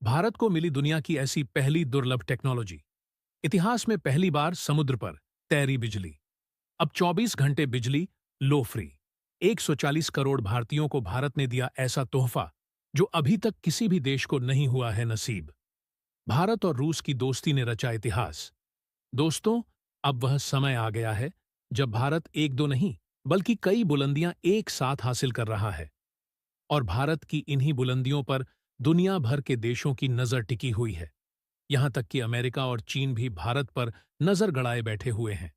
भारत को मिली दुनिया की ऐसी पहली दुर्लभ टेक्नोलॉजी। इतिहास में पहली बार समुद्र पर तैरी बिजली। अब 24 घंटे बिजली लो फ्री। 140 करोड़ भारतीयों को भारत ने दिया ऐसा तोहफा जो अभी तक किसी भी देश को नहीं हुआ है नसीब। भारत और रूस की दोस्ती ने रचा इतिहास। दोस्तों, अब वह समय आ गया है जब भारत एक दो नहीं बल्कि कई बुलंदियां एक साथ हासिल कर रहा है। और भारत की इन्हीं बुलंदियों पर दुनिया भर के देशों की नजर टिकी हुई है। यहां तक कि अमेरिका और चीन भी भारत पर नजर गड़ाए बैठे हुए हैं।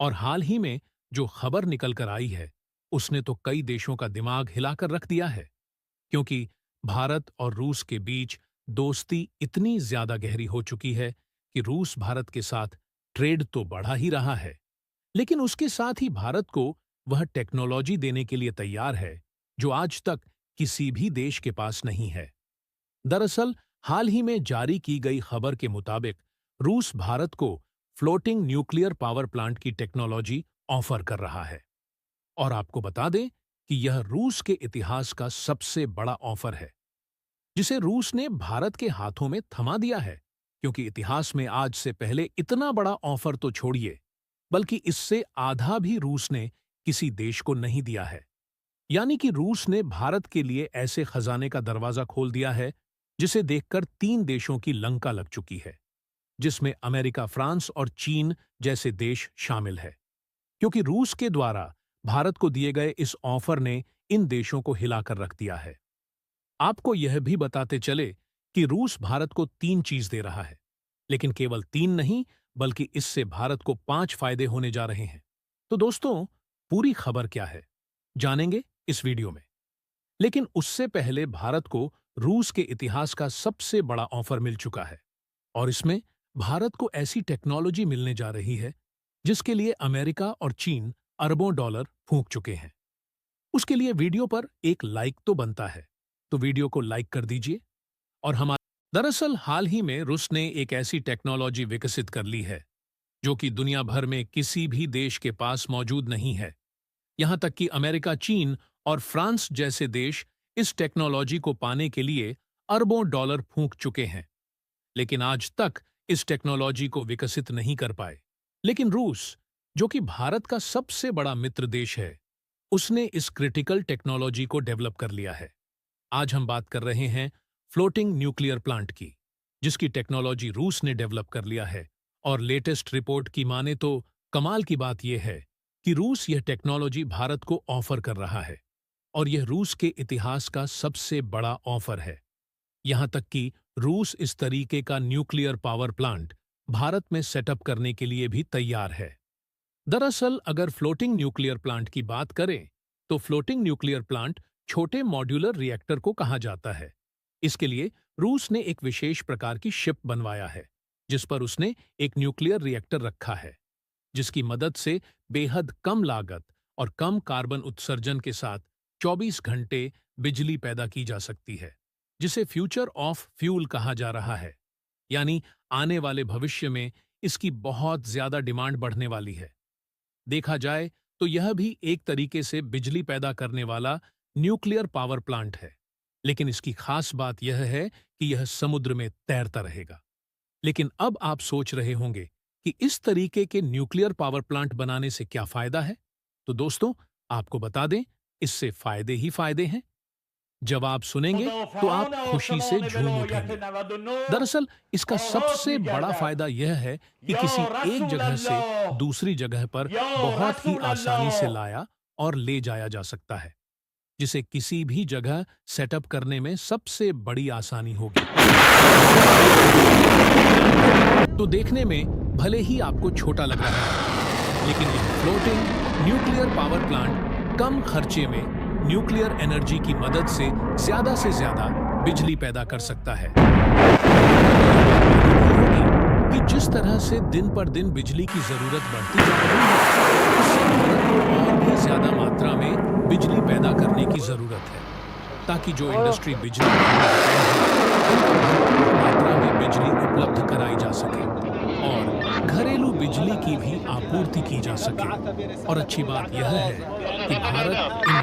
और हाल ही में जो खबर निकल कर आई है, उसने तो कई देशों का दिमाग हिलाकर रख दिया है। क्योंकि भारत और रूस के बीच दोस्ती इतनी ज्यादा गहरी हो चुकी है कि रूस भारत के साथ ट्रेड तो बढ़ा ही रहा है, लेकिन उसके साथ ही भारत को वह टेक्नोलॉजी देने के लिए तैयार है जो आज तक किसी भी देश के पास नहीं है। दरअसल हाल ही में जारी की गई खबर के मुताबिक रूस भारत को फ्लोटिंग न्यूक्लियर पावर प्लांट की टेक्नोलॉजी ऑफर कर रहा है। और आपको बता दें कि यह रूस के इतिहास का सबसे बड़ा ऑफर है, जिसे रूस ने भारत के हाथों में थमा दिया है। क्योंकि इतिहास में आज से पहले इतना बड़ा ऑफर तो छोड़िए, बल्कि इससे आधा भी रूस ने किसी देश को नहीं दिया है। यानी कि रूस ने भारत के लिए ऐसे खजाने का दरवाजा खोल दिया है जिसे देखकर 3 देशों की लंका लग चुकी है, जिसमें अमेरिका, फ्रांस और चीन जैसे देश शामिल है। क्योंकि रूस के द्वारा भारत को दिए गए इस ऑफर ने इन देशों को हिलाकर रख दिया है। आपको यह भी बताते चले कि रूस भारत को 3 चीज दे रहा है, लेकिन केवल 3 नहीं बल्कि इससे भारत को 5 फायदे होने जा रहे हैं। तो दोस्तों, पूरी खबर क्या है जानेंगे इस वीडियो में। लेकिन उससे पहले भारत को रूस के इतिहास का सबसे बड़ा ऑफर मिल चुका है। और इसमें भारत को ऐसी टेक्नोलॉजी मिलने जा रही है जिसके लिए अमेरिका और चीन अरबों डॉलर फूंक चुके हैं। उसके लिए वीडियो पर एक लाइक तो बनता है, तो वीडियो को लाइक कर दीजिए। और हमारे दरअसल हाल ही में रूस ने एक ऐसी टेक्नोलॉजी विकसित कर ली है जो कि दुनिया भर में किसी भी देश के पास मौजूद नहीं है। यहां तक कि अमेरिका, चीन और फ्रांस जैसे देश इस टेक्नोलॉजी को पाने के लिए अरबों डॉलर फूंक चुके हैं, लेकिन आज तक इस टेक्नोलॉजी को विकसित नहीं कर पाए। लेकिन रूस, जो कि भारत का सबसे बड़ा मित्र देश है, उसने इस क्रिटिकल टेक्नोलॉजी को डेवलप कर लिया है। आज हम बात कर रहे हैं फ्लोटिंग न्यूक्लियर प्लांट की, जिसकी टेक्नोलॉजी रूस ने डेवलप कर लिया है। और लेटेस्ट रिपोर्ट की माने तो कमाल की बात यह है कि रूस यह टेक्नोलॉजी भारत को ऑफर कर रहा है। और यह रूस के इतिहास का सबसे बड़ा ऑफर है। यहां तक कि रूस इस तरीके का न्यूक्लियर पावर प्लांट भारत में सेटअप करने के लिए भी तैयार है। दरअसल अगर फ्लोटिंग न्यूक्लियर प्लांट की बात करें तो फ्लोटिंग न्यूक्लियर प्लांट छोटे मॉड्यूलर रिएक्टर को कहा जाता है। इसके लिए रूस ने एक विशेष प्रकार की शिप बनवाया है, जिस पर उसने एक न्यूक्लियर रिएक्टर रखा है, जिसकी मदद से बेहद कम लागत और कम कार्बन उत्सर्जन के साथ 24 घंटे बिजली पैदा की जा सकती है, जिसे फ्यूचर ऑफ फ्यूल कहा जा रहा है। यानी आने वाले भविष्य में इसकी बहुत ज्यादा डिमांड बढ़ने वाली है। देखा जाए तो यह भी एक तरीके से बिजली पैदा करने वाला न्यूक्लियर पावर प्लांट है, लेकिन इसकी खास बात यह है कि यह समुद्र में तैरता रहेगा। लेकिन अब आप सोच रहे होंगे कि इस तरीके के न्यूक्लियर पावर प्लांट बनाने से क्या फायदा है। तो दोस्तों, आपको बता दें, इससे फायदे ही फायदे हैं। जब आप सुनेंगे तो आप खुशी से झूम उठेंगे। दरअसल इसका सबसे बड़ा फायदा यह है कि किसी एक जगह से दूसरी जगह पर बहुत ही आसानी से लाया और ले जाया जा सकता है, जिसे किसी भी जगह सेटअप करने में सबसे बड़ी आसानी होगी। तो देखने में भले ही आपको छोटा लग रहा है, लेकिन यह फ्लोटिंग न्यूक्लियर पावर प्लांट कम खर्चे में न्यूक्लियर एनर्जी की मदद से ज्यादा बिजली पैदा कर सकता है। कि जिस तरह से दिन पर दिन बिजली की जरूरत बढ़ती जा रही है, उससे भारत को और भी ज्यादा मात्रा में बिजली पैदा करने की जरूरत है, ताकि जो इंडस्ट्री बिजली मात्रा में बिजली उपलब्ध कराई जा सके और घरेलू बिजली की भी आपूर्ति की जा सके। और अच्छी बात यह है कि भारत इन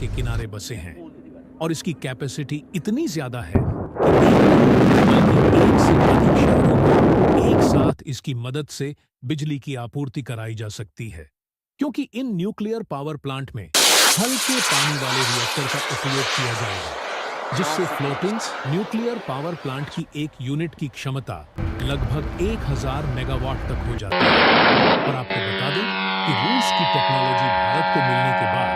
के किनारे बसे हैं और इसकी कैपेसिटी इतनी ज्यादा है कि एक से अधिक शहरों को एक साथ इसकी मदद से बिजली की आपूर्ति कराई जा सकती है क्योंकि इन न्यूक्लियर पावर प्लांट में हल्के पानी वाले रिएक्टर का उपयोग किया जाएगा जिससे फ्लोटिंग न्यूक्लियर पावर प्लांट की एक यूनिट की क्षमता लगभग 1000 मेगावाट तक हो जाती है। और आपको बता दें कि रूस की टेक्नोलॉजी भारत को मिलने के बाद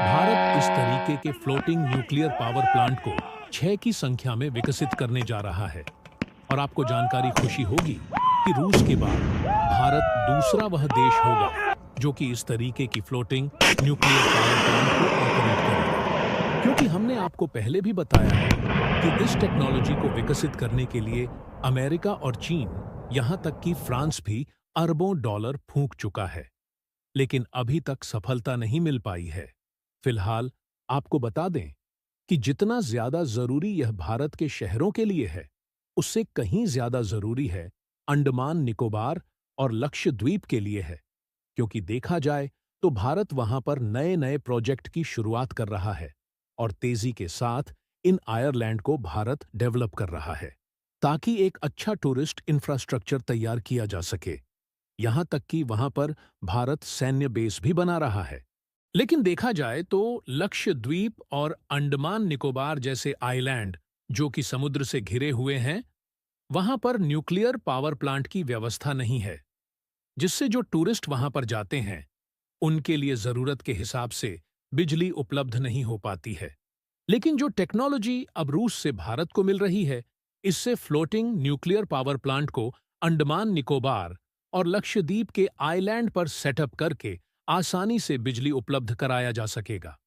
भारत इस तरीके के फ्लोटिंग न्यूक्लियर पावर प्लांट को 6 की संख्या में विकसित करने जा रहा है। और आपको जानकारी खुशी होगी कि रूस के बाद भारत दूसरा वह देश होगा जो कि इस तरीके की फ्लोटिंग न्यूक्लियर पावर प्लांट को ऑपरेट करेगा क्योंकि हमने आपको पहले भी बताया है कि इस टेक्नोलॉजी को विकसित करने के लिए अमेरिका और चीन यहां तक कि फ्रांस भी अरबों डॉलर फूंक चुका है लेकिन अभी तक सफलता नहीं मिल पाई है। फिलहाल आपको बता दें कि जितना ज्यादा जरूरी यह भारत के शहरों के लिए है उससे कहीं ज्यादा जरूरी है अंडमान निकोबार और लक्षद्वीप के लिए है क्योंकि देखा जाए तो भारत वहां पर नए नए प्रोजेक्ट की शुरुआत कर रहा है और तेजी के साथ इन आयरलैंड को भारत डेवलप कर रहा है ताकि एक अच्छा टूरिस्ट इंफ्रास्ट्रक्चर तैयार किया जा सके। यहां तक कि वहां पर भारत सैन्य बेस भी बना रहा है। लेकिन देखा जाए तो लक्षद्वीप और अंडमान निकोबार जैसे आइलैंड जो कि समुद्र से घिरे हुए हैं वहां पर न्यूक्लियर पावर प्लांट की व्यवस्था नहीं है जिससे जो टूरिस्ट वहां पर जाते हैं उनके लिए जरूरत के हिसाब से बिजली उपलब्ध नहीं हो पाती है। लेकिन जो टेक्नोलॉजी अब रूस से भारत को मिल रही है इससे फ्लोटिंग न्यूक्लियर पावर प्लांट को अंडमान निकोबार और लक्षद्वीप के आइलैंड पर सेटअप करके आसानी से बिजली उपलब्ध कराया जा सकेगा।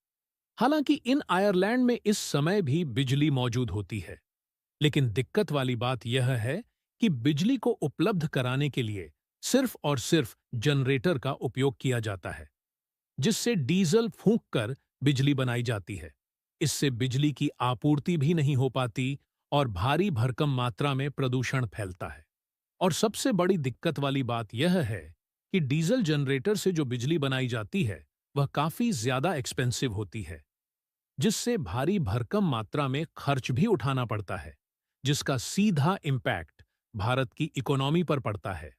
हालांकि इन आयरलैंड में इस समय भी बिजली मौजूद होती है लेकिन दिक्कत वाली बात यह है कि बिजली को उपलब्ध कराने के लिए सिर्फ और सिर्फ जनरेटर का उपयोग किया जाता है जिससे डीजल फूंक कर बिजली बनाई जाती है। इससे बिजली की आपूर्ति भी नहीं हो पाती और भारी भरकम मात्रा में प्रदूषण फैलता है। और सबसे बड़ी दिक्कत वाली बात यह है कि डीजल जनरेटर से जो बिजली बनाई जाती है वह काफी ज्यादा एक्सपेंसिव होती है जिससे भारी भरकम मात्रा में खर्च भी उठाना पड़ता है जिसका सीधा इम्पैक्ट भारत की इकोनॉमी पर पड़ता है।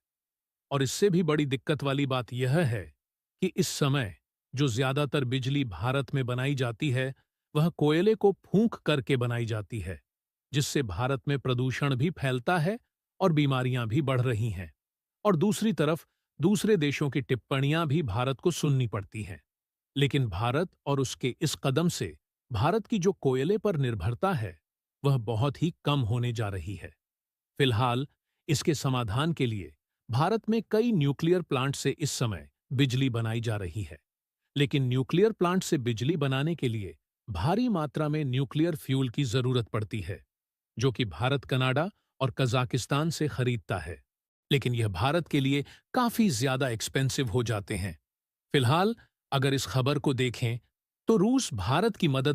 और इससे भी बड़ी दिक्कत वाली बात यह है कि इस समय जो ज्यादातर बिजली भारत में बनाई जाती है वह कोयले को फूंक करके बनाई जाती है जिससे भारत में प्रदूषण भी फैलता है और बीमारियां भी बढ़ रही हैं। और दूसरी तरफ दूसरे देशों की टिप्पणियां भी भारत को सुननी पड़ती हैं। लेकिन भारत और उसके इस कदम से भारत की जो कोयले पर निर्भरता है वह बहुत ही कम होने जा रही है। फिलहाल इसके समाधान के लिए भारत में कई न्यूक्लियर प्लांट से इस समय बिजली बनाई जा रही है लेकिन न्यूक्लियर प्लांट से बिजली बनाने के लिए भारी मात्रा में न्यूक्लियर फ्यूल की जरूरत पड़ती है जो कि भारत कनाडा और कजाकिस्तान से खरीदता है लेकिन यह भारत के लिए काफी ज्यादा एक्सपेंसिव हो जाते हैं। फिलहाल अगर इस खबर को देखें तो रूस भारत की मदद